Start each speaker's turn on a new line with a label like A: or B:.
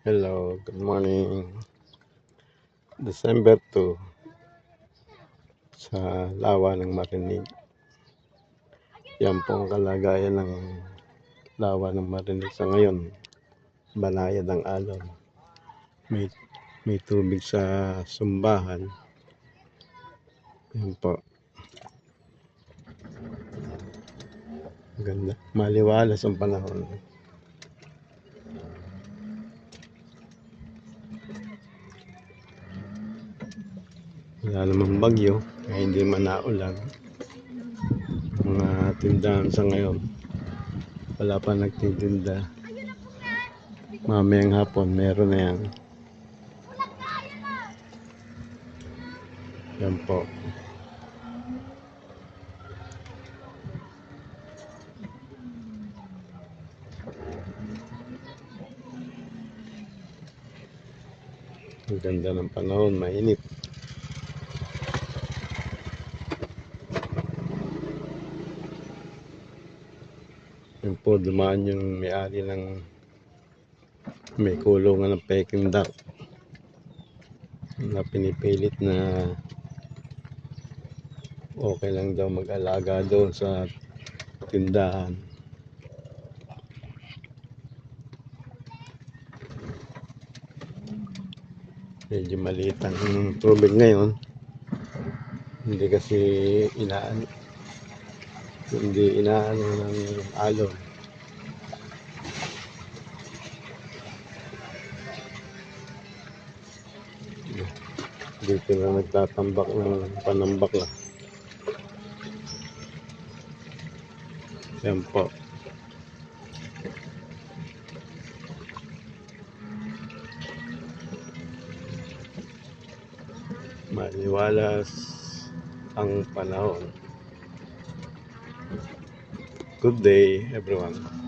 A: Hello, good morning. December 2 sa Lawa ng Marinig. Yan po ang kalagayan ng Lawa ng Marinig sa ngayon. Banayad ang alon. May tubig sa sumbahan. Yan po. Ganda. Maliwalas ang panahon. Wala namang bagyo, kaya hindi man naulan. Mga tindahan sa ngayon, wala pa nagtitinda. Mamayang hapon, meron na yan. Yan po. Ang ganda ng panahon, mainit. Yan po, dumaan yung may-ari ng may kulungan ng Peking duck na pinipilit na okay lang daw mag-alaga doon sa tindahan. Medyo maliit ang tubig ngayon, hindi kasi inaano ng alon. Dito na nagtatambak ng panambak na. Yan po. Maliwalas ang panahon. Good day, everyone.